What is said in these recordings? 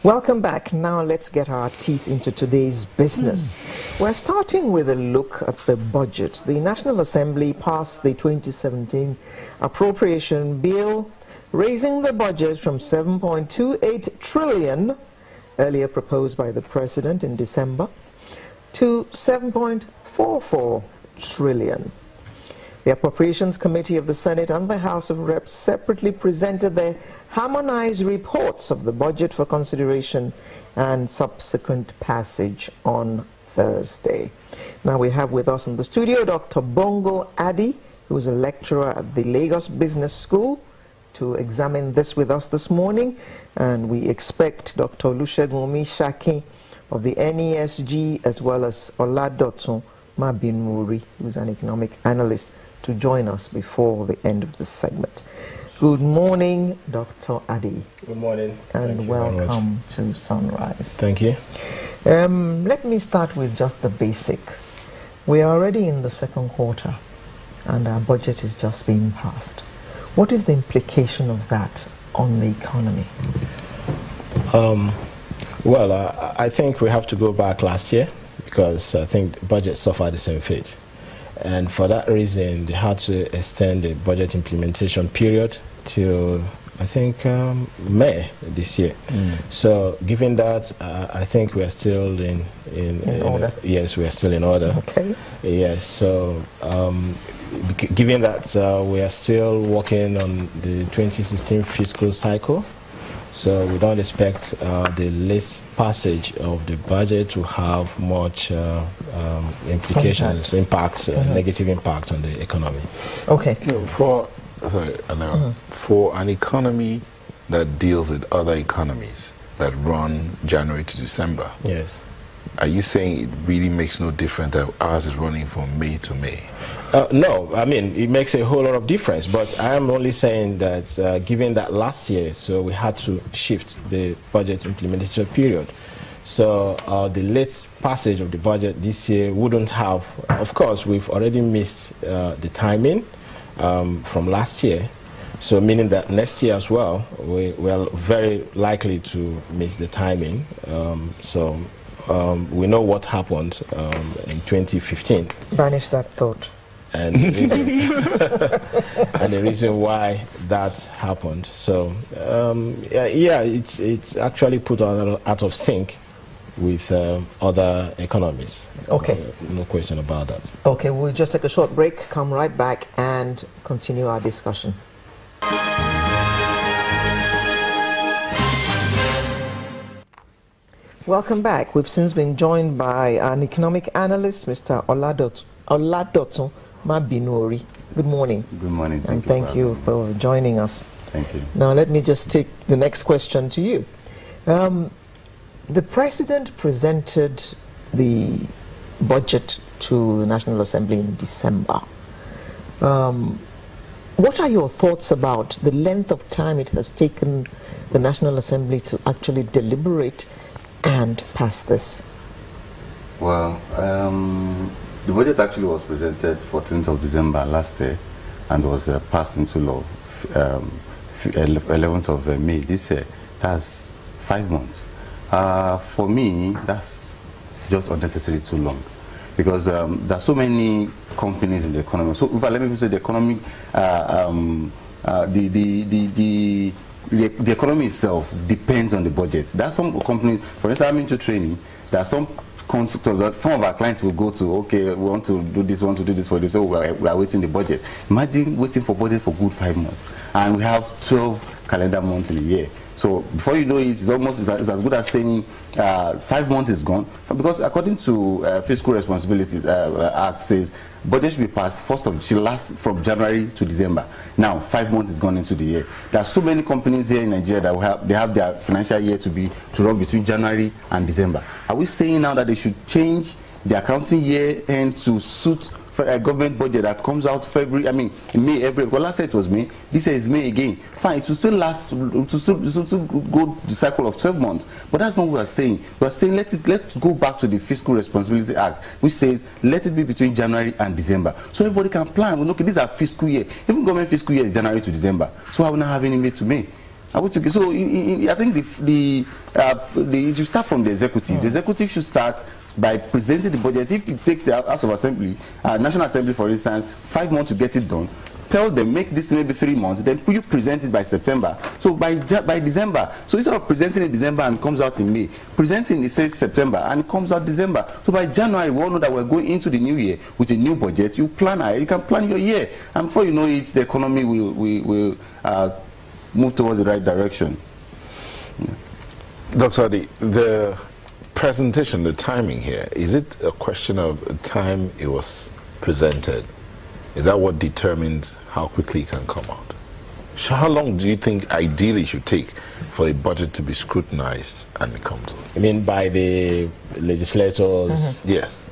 Welcome back. Now let's get our teeth into today's business. We're starting with a look at the budget. The National Assembly passed the 2017 appropriation bill, raising the budget from 7.28 trillion, earlier proposed by the President in December, to 7.44 trillion. The Appropriations Committee of the Senate and the House of Reps separately presented their harmonized reports of the budget for consideration and subsequent passage on Thursday. Now we have with us in the studio Dr. Bongo Adi, who is a lecturer at the Lagos Business School, to examine this with us this morning. And we expect Dr. Olusegun Omishaki of the NESG, as well as Oladotun Mabinuri, who is an economic analyst, to join us before the end of the segment. Good morning, Dr. Adi. Good morning. And welcome to Sunrise. Thank you. Let me start with just the basic. We are already in the second quarter and our budget is just being passed. What is the implication of that on the economy? I think we have to go back last year because I think the budget suffered the same fate. And for that reason, they had to extend the budget implementation period till, I think, May this year. So, given that, I think we are still in order. Yes, we are still in order. Okay. Yes. So, given that we are still working on the 2016 fiscal cycle, so we don't expect the late passage of the budget to have much implications, negative impact on the economy. Okay. For an economy that deals with other economies that run January to December, yes. Are you saying it really makes no difference that ours is running from May to May? No, I mean, it makes a whole lot of difference, but I am only saying that given that last year, so we had to shift the budget implementation period. So the late passage of the budget this year wouldn't have, of course, we've already missed the timing from last year. So meaning that next year as well, we are very likely to miss the timing. We know what happened in 2015. Banish that thought. And the reason why that happened. So, it's actually put out of sync with other economies. Okay. No question about that. Okay, we'll just take a short break, come right back and continue our discussion. Welcome back. We've since been joined by an economic analyst, Mr. Oladotun Mabinuri. Good morning. Good morning. Thank you for joining us. Thank you. Now let me just take the next question to you. The President presented the budget to the National Assembly in December. What are your thoughts about the length of time it has taken the National Assembly to actually deliberate and pass this? Well, the budget actually was presented 14th of December last year and was passed into law 11th of May this year. That's 5 months. For me, that's just unnecessarily too long because there are so many companies in the economy. So let me say the economy, the economy itself depends on the budget. There are some companies, for instance, I'm into training. There are some constructors that some of our clients will go to, okay, we want to do this for this, so we are waiting the budget. Imagine waiting for budget for good 5 months. And we have 12 calendar months in a year. So before you know it, it's almost it's as good as saying 5 months is gone. Because according to Fiscal Responsibilities Act says, budget should be passed should last from January to December. Now 5 months is gone into the year. There are so many companies here in Nigeria that they have their financial year to run between January and December. Are we saying now that they should change the accounting year end to suit a government budget that comes out in May every? Well, last year it was May. This year is May again. Fine, it will still last. It will still go the cycle of 12 months. But that's not what we are saying. We are saying let's go back to the Fiscal Responsibility Act, which says let it be between January and December, so everybody can plan. Well, okay, these are fiscal year. Even government fiscal year is January to December. So I will not have any May to May. So I think it should start from the executive. The executive should start by presenting the budget. If you take the House of Assembly, National Assembly, for instance, 5 months to get it done, tell them, make this maybe 3 months, then you present it by September. So by December, so instead of presenting in December and it comes out in May, presenting it says September and it comes out December. So by January, we all know that we're going into the new year with a new budget. You can plan your year, and before you know it, the economy will move towards the right direction. Yeah. Dr. Adi, the presentation, the timing here, is it a question of time it was presented? Is that what determines how quickly it can come out? So how long do you think ideally should take for a budget to be scrutinized and it comes out? I mean, by the legislators? Yes.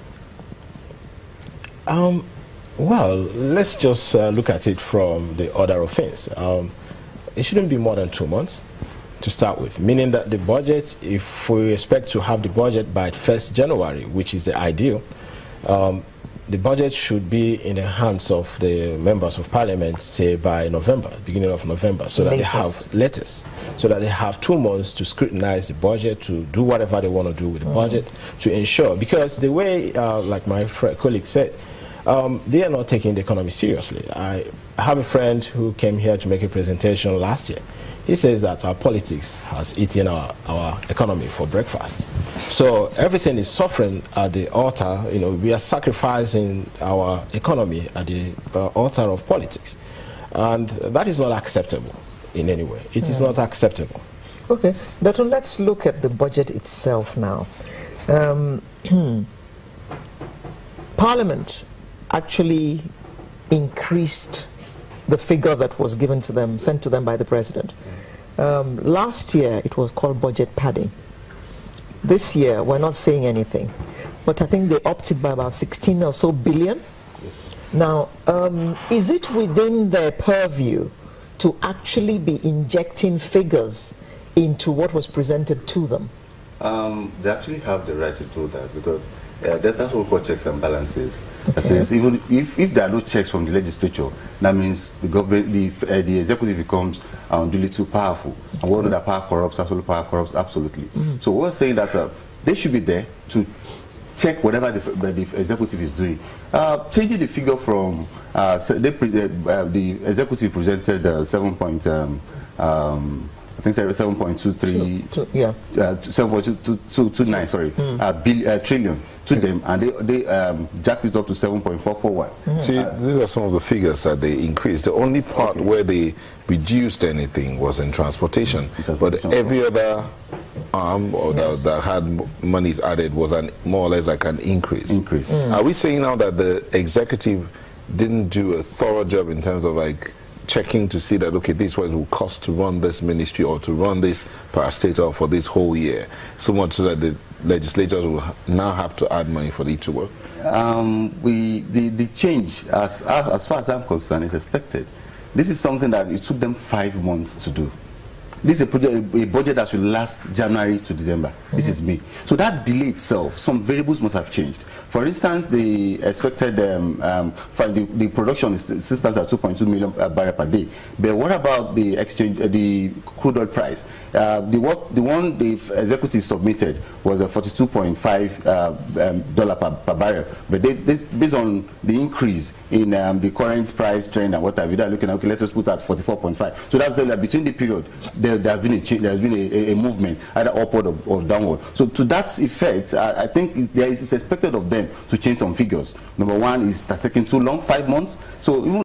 Well, let's just look at it from the order of things. It shouldn't be more than 2 months to start with, meaning that the budget, if we expect to have the budget by 1st January, which is the ideal, the budget should be in the hands of the members of parliament, say by November, beginning of November, so that they have letters, so that they have 2 months to scrutinize the budget, to do whatever they want to do with the budget, to ensure, because the way, like my colleague said, they are not taking the economy seriously. I have a friend who came here to make a presentation last year. He says that our politics has eaten our economy for breakfast. So everything is suffering at the altar. You know, we are sacrificing our economy at the altar of politics. And that is not acceptable in any way. It is not acceptable. Okay. Doctor, let's look at the budget itself now. Parliament actually increased the figure that was given to them, sent to them by the president. Last year it was called budget padding. This year we're not saying anything, but I think they opted by about 16 or so billion. Now, is it within their purview to actually be injecting figures into what was presented to them? They actually have the right to do that, because that's what we call checks and balances. Okay. That is, even if there are no checks from the legislature, that means the government, the executive becomes unduly too powerful. And we know that power corrupts, absolute power corrupts, absolutely. So we're saying that they should be there to check whatever the executive is doing. Changing the figure from the executive presented 7.23 7.229 trillion to them, and they jacked it up to 7.441. See, these are some of the figures that they increased. The only part where they reduced anything was in transportation, but every other arm that had monies added was more or less like an increase. Are we saying now that the executive didn't do a thorough job in terms of like checking to see that, okay, this is what it will cost to run this ministry or to run this parastatal for this whole year, so much so that the legislators will now have to add money for it to work? The change, as far as I'm concerned, is expected. This is something that it took them 5 months to do. This is a budget that should last January to December. This is May. So that delay itself, some variables must have changed. For instance, the expected the production is stands at 2.2 million barrel per day. But what about the exchange, the crude oil price? The one the executive submitted was a $42.5 per barrel. But they, based on the increase in the current price trend and what have you, they're looking at, okay, let us put at 44.5. So that's that between the period there has been a change, there has been a movement either upward or downward. So to that effect, I think it's expected of them to change some figures. Number one is that's taking too long, 5 months. So even